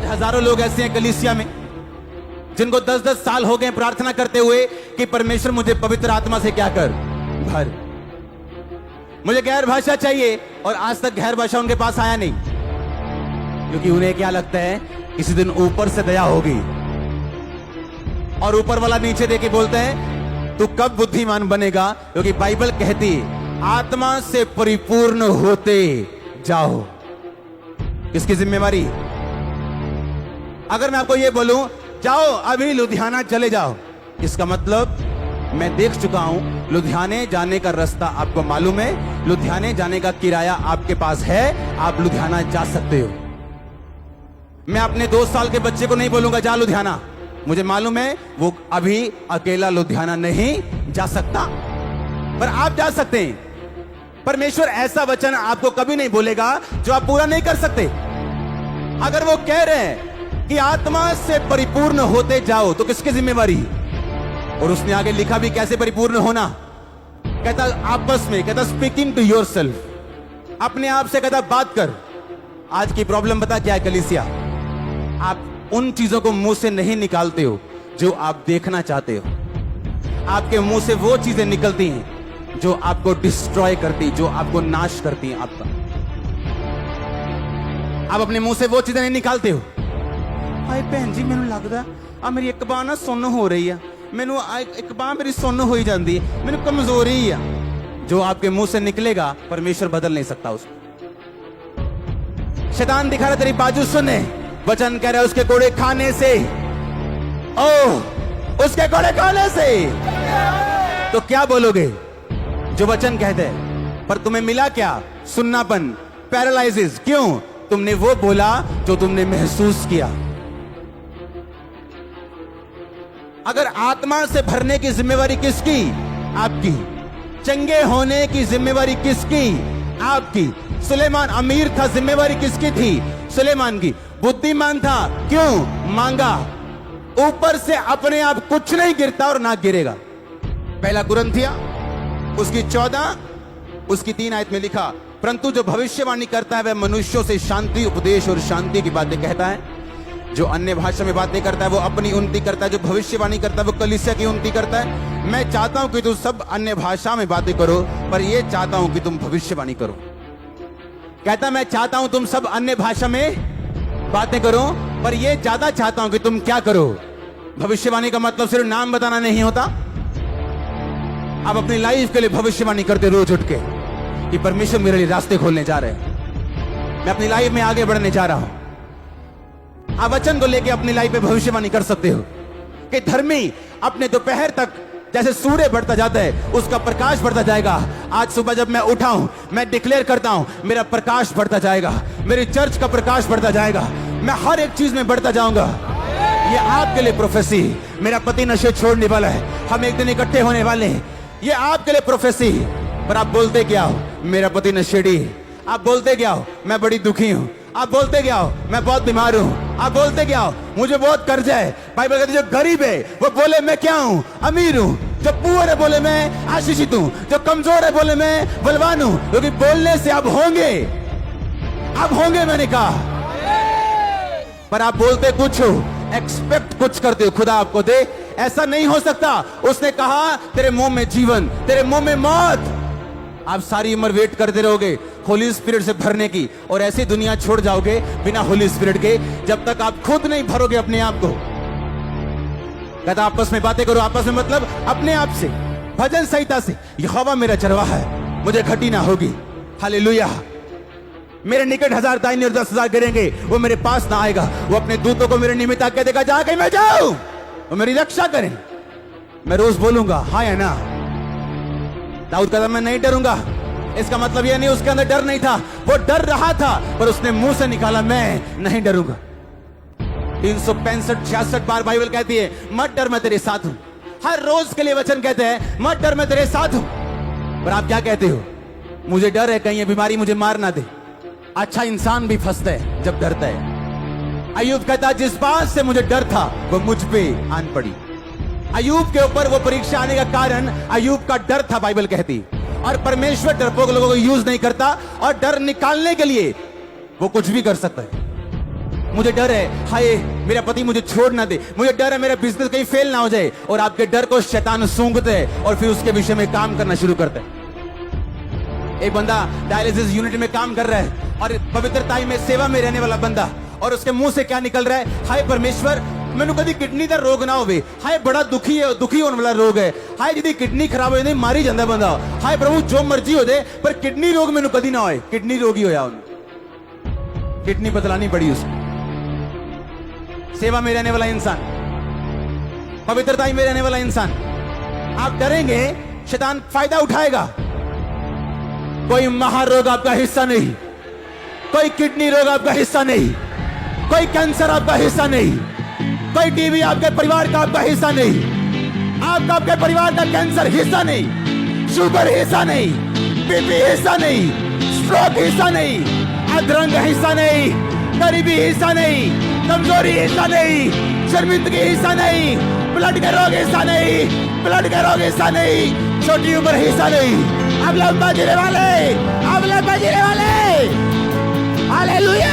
आज हजारों लोग ऐसे हैं कलीसिया में जिनको 10-10 साल हो गए प्रार्थना करते हुए कि परमेश्वर मुझे पवित्र आत्मा से क्या कर भर, मुझे गैर भाषा चाहिए, और आज तक गैर भाषा उनके पास आया नहीं, क्योंकि उन्हें क्या लगता है किसी दिन ऊपर से दया होगी और ऊपर वाला नीचे देके बोलते हैं तू कब बुद्धिमान बनेगा, क्योंकि बाइबल कहती है आत्मा से परिपूर्ण होते जाओ। किसकी जिम्मेवारी? अगर मैं आपको यह बोलूं जाओ अभी लुधियाना चले जाओ, इसका मतलब मैं देख चुका हूं लुधियाने जाने का रास्ता आपको मालूम है, लुधियाने जाने का किराया आपके पास है, आप लुधियाना जा सकते हो। मैं अपने 2 साल के बच्चे को नहीं बोलूंगा जा लुधियाना, मुझे मालूम है वो अभी अकेला लुधियाना नहीं जा सकता, पर आप जा सकते हैं। परमेश्वर ऐसा वचन आपको कभी नहीं बोलेगा जो आप पूरा नहीं कर सकते। अगर वो कह रहे हैं कि आत्मा से परिपूर्ण होते जाओ तो किसकी जिम्मेवारी? और उसने आगे लिखा भी कैसे परिपूर्ण होना, कहता आपस में, कहता स्पीकिंग टू योरसेल्फ, अपने आप से कहता बात कर। आज की प्रॉब्लम पता क्या है कलीसिया? आप उन चीजों को मुंह से नहीं निकालते हो जो आप देखना चाहते हो, आपके मुंह से वो चीजें निकलती हैं जो आपको डिस्ट्रॉय करती, जो आपको नाश करती हैं आपका। आप अपने मुंह से वो चीजें नहीं निकालते हो। हाय भैन जी मैनू लगदा आ मेरी एक बांह ना सुन्न हो रही है, मैनू एक बांह मेरी सुन्न हो ही जाती है, मैनू कमजोरी है। जो आपके मुंह से निकलेगा परमेश्वर बदल नहीं सकता उसको। शैतान दिखा रहा तेरी बाजू सुने, वचन कह रहा है उसके कोड़े खाने से, ओह उसके कोड़े खाने से। तो क्या बोलोगे जो वचन कहते हैं? पर तुम्हें मिला क्या? सुन्नापन, पैरालाइसिस। क्यों? तुमने वो बोला जो तुमने महसूस किया। अगर आत्मा से भरने की जिम्मेवारी किसकी? आपकी। चंगे होने की जिम्मेवारी किसकी? आपकी। सुलेमान अमीर था, जिम्मेवारी किसकी थी? सुलेमान की। बुद्धिमान था, क्यों? मांगा। ऊपर से अपने आप कुछ नहीं गिरता और ना गिरेगा। पहला कुरिन्थिया उसकी 14 उसकी 3 आयत में लिखा, परंतु जो भविष्यवाणी करता है वह मनुष्यों से शांति उपदेश और शांति की बातें कहता है। जो अन्य भाषा में बातें करता है वो अपनी उन्नति करता है, जो भविष्यवाणी करता है वो कलीसिया की उन्नति करता है। मैं चाहता हूं कि तुम सब अन्य भाषा में बातें करो, पर यह चाहता हूं कि तुम भविष्यवाणी करो। कहता मैं चाहता हूं तुम सब अन्य भाषा में बातें करो, पर यह ज्यादा चाहता हूं कि तुम क्या करो? भविष्यवाणी का मतलब सिर्फ नाम बताना नहीं होता। आप अपनी लाइफ के लिए भविष्यवाणी करते रोज उठ के कि परमेश्वर मेरे लिए रास्ते खोलने जा रहे हैं, मैं अपनी लाइफ में आगे बढ़ने जा रहा हूं। आप वचन को लेके अपनी लाइफ में भविष्यवाणी कर सकते हो कि धर्मी अपने दोपहर तक जैसे सूर्य बढ़ता जाता है उसका प्रकाश बढ़ता जाएगा। आज सुबह जब मैं उठा हूं मैं डिक्लेयर करता हूं मेरा प्रकाश बढ़ता जाएगा, मेरी चर्च का प्रकाश बढ़ता जाएगा, मैं हर एक चीज में बढ़ता जाऊंगा। ये आपके लिए प्रोफेसी। मेरा पति नशे छोड़ने वाला है, हम एक दिन इकट्ठे होने वाले हैं, ये आपके लिए प्रोफेसी। पर आप बोलते क्या हो? मेरा पति नशेड़ी। आप बोलते क्या हो? मैं बड़ी दुखी हूं। आप बोलते क्या हो? मैं बहुत बीमार हूं। आप बोलते क्या हो? मुझे बहुत कर्जा है। बाइबल कहती है जो गरीब है वो बोले मैं क्या हूं? अमीर हूं। जो पुअर है बोले मैं आशीषित हूं। जो कमजोर है बोले मैं बलवान हूं। क्योंकि बोलने से आप होंगे, आप होंगे मैंने कहा। पर आप बोलते कुछ हो, एक्सपेक्ट कुछ करते हो खुदा आपको दे। ऐसा नहीं हो सकता। उसने कहा तेरे मुंह में जीवन, तेरे मुंह में मौत। आप सारी उम्र वेट करते रहोगे होली स्पिरिट से भरने की, और ऐसी दुनिया छोड़ जाओगे बिना होली स्पिरिट के जब तक आप खुद नहीं भरोगे अपने आप को। कहता आपस में बातें करो, आपस में मतलब अपने आप से, भजन संहिता से। यहोवा मेरा चरवाहा है, मुझे घटी ना होगी। हालेलुया। मेरे निकट 1000 दाहिनी और 10,000 गिरेंगे, वो मेरे पास ना आएगा। वो अपने दूतों को मेरे निमित्त आज्ञा देगा जहां कहीं मैं जाऊं वो मेरी रक्षा करें। मैं रोज बोलूंगा हाँ या ना। दाऊद कहता मैं नहीं डरूंगा। इसका मतलब यह नहीं उसके अंदर डर नहीं था, वो डर रहा था, पर उसने मुंह से निकाला मैं नहीं डरूंगा। 365-66 बार बाइबल कहती है मत डर मैं तेरे साथ हूं। हर रोज के लिए वचन कहते हैं मत डर मैं तेरे साथ हूं। पर आप क्या कहते हो? मुझे डर है कहीं ये बीमारी मुझे मार ना दे। अच्छा इंसान भी फंसता है जब डरता है। अय्यूब कहता जिस बात से मुझे डर था वो मुझ पे आन पड़ी। अय्यूब के ऊपर वो परीक्षा आने का कारण अय्यूब का डर था, बाइबल कहती। और परमेश्वर डरपोक लोगों को यूज नहीं करता, और डर निकालने के लिए वो कुछ भी कर सकता है। मुझे डर है, हाय मेरा पति मुझे छोड़ ना दे, मुझे डर है मेरा बिजनेस कहीं फेल ना हो जाए। और आपके डर को शैतान सूंघते है और फिर उसके विषय में काम करना शुरू करते है। एक बंदा डायलिसिस यूनिट में काम कर रहा है और पवित्रताई में सेवा में रहने वाला बंदा, और उसके मुंह से क्या निकल रहा है, हाय परमेश्वर मैनू कभी किडनी का रोग ना होवे, हाय बड़ा दुखी होने वाला रोग है, हाय यदि किडनी खराब हो जाए मारी जाता बंदा, हाय प्रभु जो मर्जी हो जाए पर किडनी रोग मैनू कभी ना होए। किडनी रोग ही होया उन्हें, किडनी बदलानी पड़ी उसको। सेवा में रहने वाला इंसान, पवित्रताई में रहने वाला इंसान, आप डरेंगे शैतान फायदा उठाएगा। कोई महारोग आपका हिस्सा नहीं, कोई किडनी रोग आपका हिस्सा नहीं, कोई कैंसर आपका हिस्सा नहीं, कोई टीबी आपके परिवार का आपका हिस्सा नहीं, आपके परिवार का कैंसर हिस्सा नहीं, शुगर हिस्सा नहीं, बीपी हिस्सा नहीं, स्ट्रोक हिस्सा नहीं, अधरंग हिस्सा नहीं, गरीबी हिस्सा नहीं, कमजोरी हिस्सा नहीं, शर्मिंदगी हिस्सा नहीं, ब्लड का रोग हिस्सा नहीं, ब्लड का रोग हिस्सा नहीं, छोटी उम्र हिस्सा नहीं। अब लंबा जीने वाले, अब लंबा जीने वाले, हालेलुया।